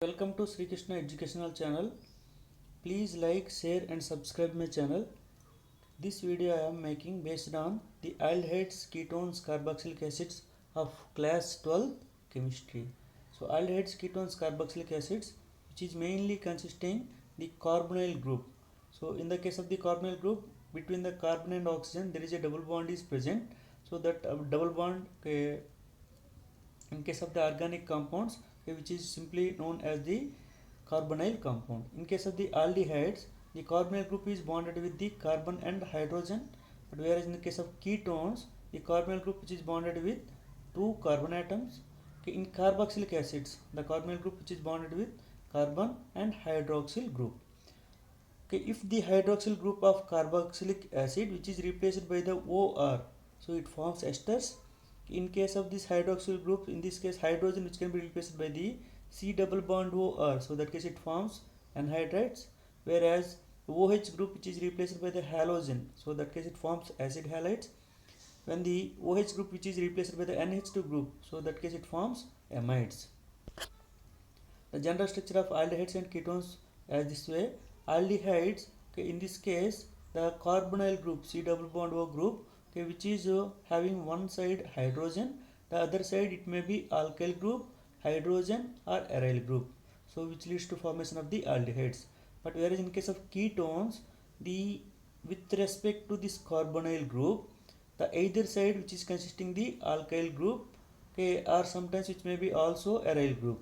Welcome to Sri Krishna Educational Channel. Please like, share and subscribe my channel. This video I am making based on the aldehydes, ketones, carboxylic acids of class 12 chemistry. So aldehydes, ketones, carboxylic acids, which is mainly consisting the carbonyl group. So in the case of the carbonyl group, between the carbon and oxygen there is a double bond is present. So that double bond in case of the organic compounds, which is simply known as the carbonyl compound. In case of the aldehydes, the carbonyl group is bonded with the carbon and hydrogen, but whereas in the case of ketones, the carbonyl group which is bonded with two carbon atoms. Okay, in carboxylic acids, the carbonyl group which is bonded with carbon and hydroxyl group. Okay, if the hydroxyl group of carboxylic acid which is replaced by the OR, so it forms esters. In case of this hydroxyl group, in this case hydrogen which can be replaced by the C double bond OR, so that case it forms anhydrides, whereas OH group which is replaced by the halogen, so that case it forms acid halides. When the OH group which is replaced by the NH2 group, so that case it forms amides. The general structure of aldehydes and ketones as this way. Aldehydes, okay, in this case the carbonyl group C double bond O group, okay, which is having one side hydrogen, the other side it may be alkyl group, hydrogen or aryl group, so which leads to formation of the aldehydes. But whereas in case of ketones, the with respect to this carbonyl group, the either side which is consisting the alkyl group, okay, or sometimes which may be also aryl group.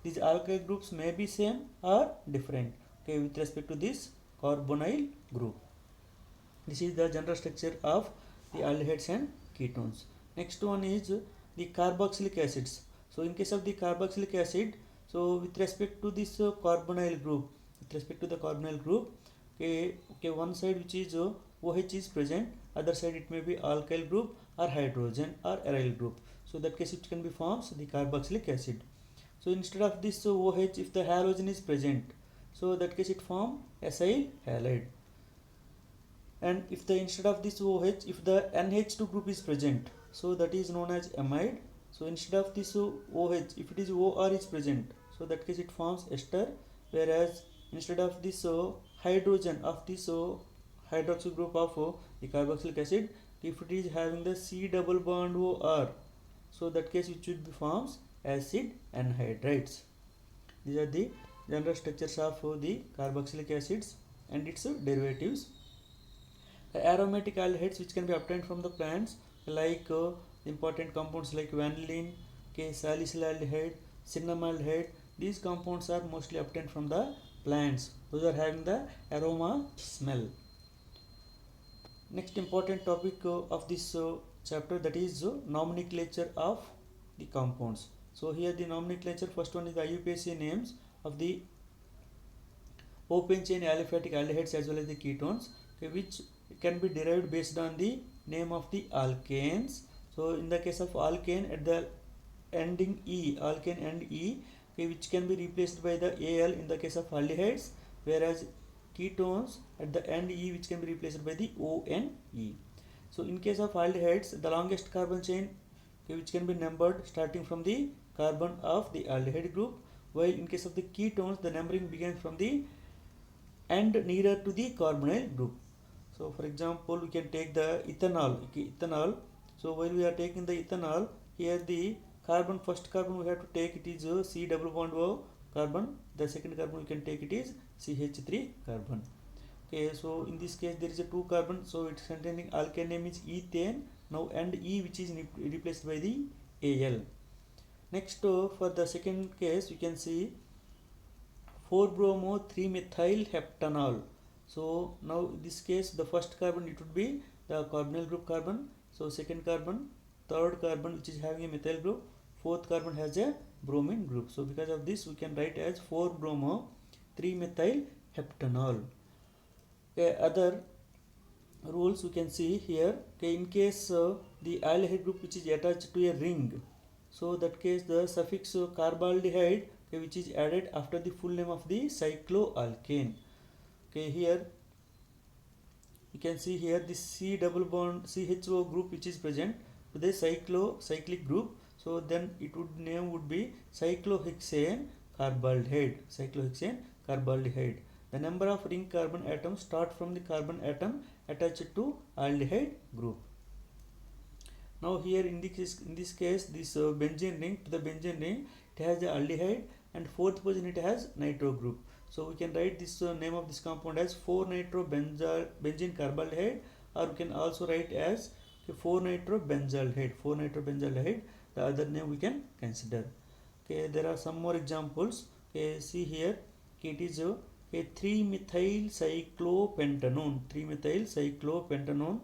These alkyl groups may be same or different, okay, with respect to this carbonyl group. This is the general structure of the aldehydes and ketones. Next one is the carboxylic acids. So in case of the carboxylic acid, so with respect to this carbonyl group, okay, one side which is OH is present, other side it may be alkyl group or hydrogen or aryl group. So that case it can be forms the carboxylic acid. So instead of this OH, if the halogen is present, so that case it form acyl halide. And if the instead of this OH, if the NH2 group is present, so that is known as amide. So instead of this OH, if it is OR is present, so that case it forms ester. Whereas instead of this hydrogen of this hydroxyl group of the carboxylic acid, if it is having the C double bond OR, so that case it should be forms acid anhydrides. These are the general structures of the carboxylic acids and its derivatives. The aromatic aldehydes which can be obtained from the plants, like important compounds like vanillin, salicylaldehyde, cinnamaldehyde, these compounds are mostly obtained from the plants. Those are having the aroma smell. Next important topic of this chapter, that is nomenclature of the compounds. So here the nomenclature, first one is the IUPAC names of the open chain aliphatic aldehydes as well as the ketones, okay, which can be derived based on the name of the alkanes. So in the case of alkane, at the ending E, alkane end E, okay, which can be replaced by the Al in the case of aldehydes, whereas ketones at the end E which can be replaced by the ONE. So in case of aldehydes, the longest carbon chain, okay, which can be numbered starting from the carbon of the aldehyde group, while in case of the ketones the numbering begins from the end nearer to the carbonyl group. So for example, we can take the ethanol. So while we are taking the ethanol, here the carbon, first carbon we have to take it is C double bond O carbon, the second carbon we can take it is CH3 carbon. Okay, so in this case there is a two carbon, so it's containing alkane name is ethane. Now and E which is replaced by the Al. Next for the second case we can see 4-bromo-3-methyl heptanol. So now in this case the first carbon it would be the carbonyl group carbon, so second carbon, third carbon which is having a methyl group, fourth carbon has a bromine group. So because of this we can write as 4-bromo-3-methyl heptanol. Okay, other rules we can see here. Okay, in case the aldehyde group which is attached to a ring, so that case the suffix carbaldehyde, okay, which is added after the full name of the cycloalkane. Okay, here you can see here this C double bond CHO group which is present to the cyclic group, so then it would name would be cyclohexane carbaldehyde, cyclohexane carbaldehyde. The number of ring carbon atoms start from the carbon atom attached to aldehyde group. Now here in this case this benzene ring, to the benzene ring it has the aldehyde, and fourth position it has nitro group. So we can write this name of this compound as 4-nitrobenzene carbaldehyde, or we can also write as 4-nitrobenzaldehyde. 4-nitrobenzaldehyde, the other name we can consider. Okay, there are some more examples. Okay, see here. Okay, it is a 3-methyl cyclopentanone. 3-methyl cyclopentanone.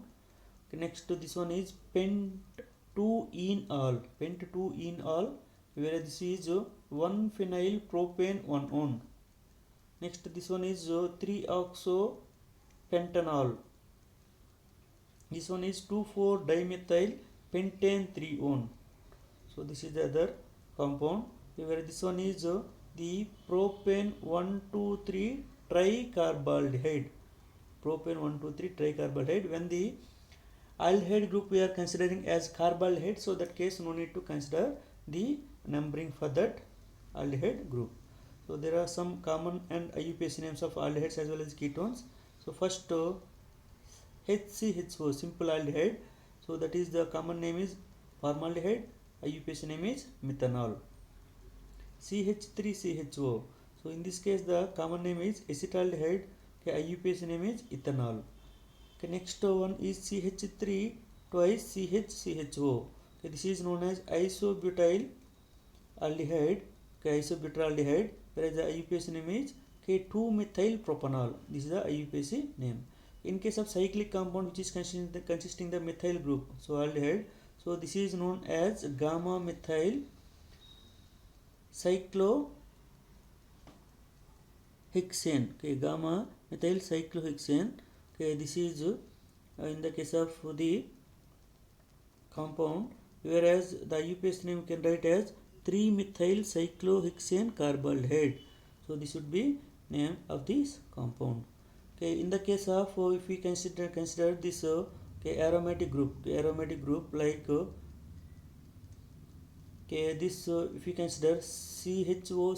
Okay, next to this one is pent-2-enol. Pent-2-enol, whereas this is 1-phenyl propane 1-one. Next this one is 3-oxopentanol. This one is 2,4-dimethyl pentane 3-one. So this is the other compound. Where this one is the propane 1,2,3 tricarbaldehyde. Propane 1,2,3 tricarbaldehyde. When the aldehyde group we are considering as carbaldehyde, so that case no need to consider the numbering for that aldehyde group. So there are some common and IUPAC names of aldehydes as well as ketones. So first HCHO, simple aldehyde. So that is the common name is formaldehyde. IUPAC name is methanol. CH3CHO. So in this case the common name is acetaldehyde. Okay, IUPAC name is ethanol. Okay, next one is CH3 twice CHCHO. Okay, this is known as isobutyl aldehyde. Okay, isobutylaldehyde. Whereas the IUPAC name is 2-methyl propanol. This is the IUPAC name. In case of cyclic compound which is consisting the methyl group, so aldehyde, so this is known as gamma methyl cyclohexane. Okay, gamma methyl cyclohexane. Okay, this is in the case of the compound, whereas the IUPAC name we can write as 3-methyl cyclohexane carbaldehyde. So this would be name of this compound. Okay, in the case of if we consider this aromatic group, like this if we consider CHO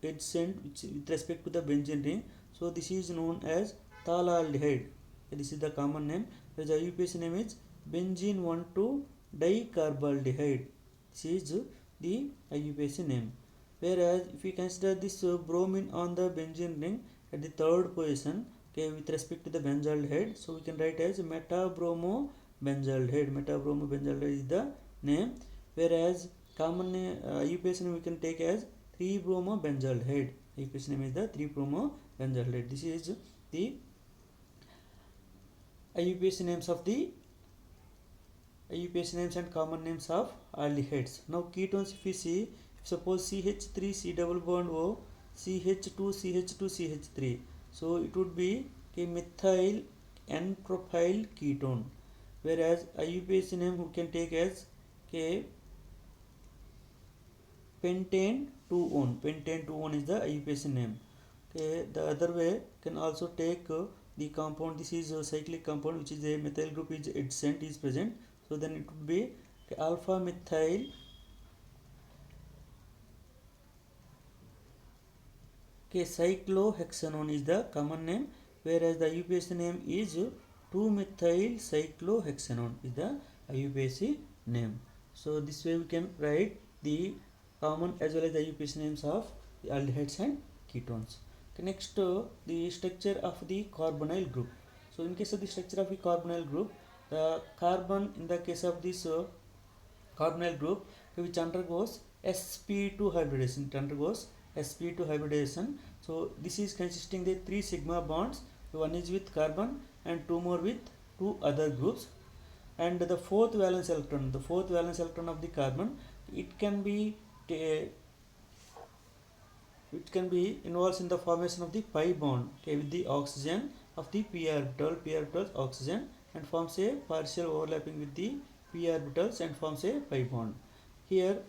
adjacent with respect to the benzene ring, so this is known as phthalaldehyde. This is the common name. Whereas the IUPAC name is benzene 1,2-dicarbaldehyde. This is the IUPAC name. Whereas if we consider this bromine on the benzene ring at the third position, okay, with respect to the benzaldehyde, so we can write as metabromobenzaldehyde. Metabromobenzaldehyde is the name. Whereas common IUPAC name we can take as 3-bromobenzaldehyde. IUPAC name is the 3-bromobenzaldehyde. This is the IUPAC names of the IUPAC names and common names of aldehydes. Now ketones, if we see, if suppose CH3 C double bond O CH2 CH2 CH3, so it would be a methyl N-propyl ketone. Whereas IUPAC name we can take as pentane 2-one. Pentane 2-one is the IUPAC name. Okay, the other way can also take the compound. This is a cyclic compound which is a methyl group is adjacent is present. So then it would be alpha methyl cyclohexanone is the common name, whereas the IUPAC name is 2-methyl cyclohexanone is the IUPAC name. So this way we can write the common as well as the IUPAC names of the aldehydes and ketones. Okay, next the structure of the carbonyl group. So in case of the structure of the carbonyl group, the carbon in the case of this carbonyl group which undergoes sp2 hybridization. It undergoes sp2 hybridization. So this is consisting the 3 sigma bonds. One is with carbon and 2 more with 2 other groups. And the fourth valence electron of the carbon, it can be involved in the formation of the pi bond, okay, with the oxygen of the p orbitals oxygen, and forms a partial overlapping with the p orbitals and forms a pi bond. Here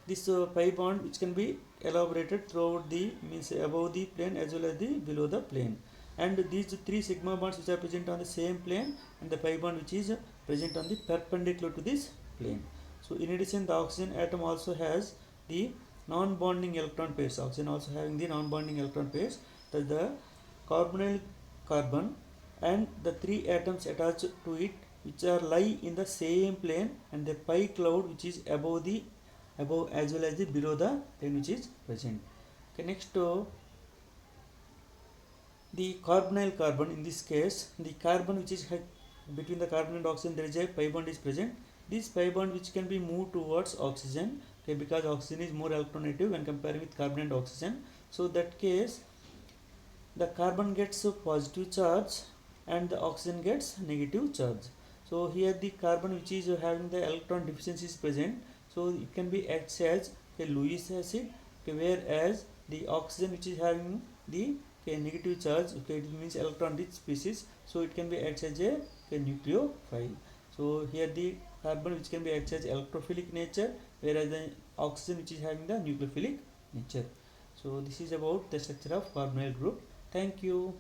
this pi bond which can be elaborated throughout the above the plane as well as the below the plane, and these 3 sigma bonds which are present on the same plane, and the pi bond which is present on the perpendicular to this plane. So in addition, the oxygen atom also has the non-bonding electron pairs. Oxygen also having the non-bonding electron pairs. That the carbonyl carbon and the three atoms attached to it, which are lie in the same plane, and the pi cloud which is above as well as the below the plane which is present. Okay, next the carbonyl carbon. In this case, the carbon which is between the carbon and oxygen, there is a pi bond is present. This pi bond which can be moved towards oxygen, okay, because oxygen is more electronegative when comparing with carbon and oxygen. So that case, the carbon gets a positive charge and the oxygen gets negative charge. So here the carbon which is having the electron deficiency is present, so it can be acts as a Lewis acid, okay, whereas the oxygen which is having the negative charge, okay, it means electron rich species, so it can be acts as a nucleophile. So here the carbon which can be acts as electrophilic nature, whereas the oxygen which is having the nucleophilic nature. So this is about the structure of carbonyl group. Thank you.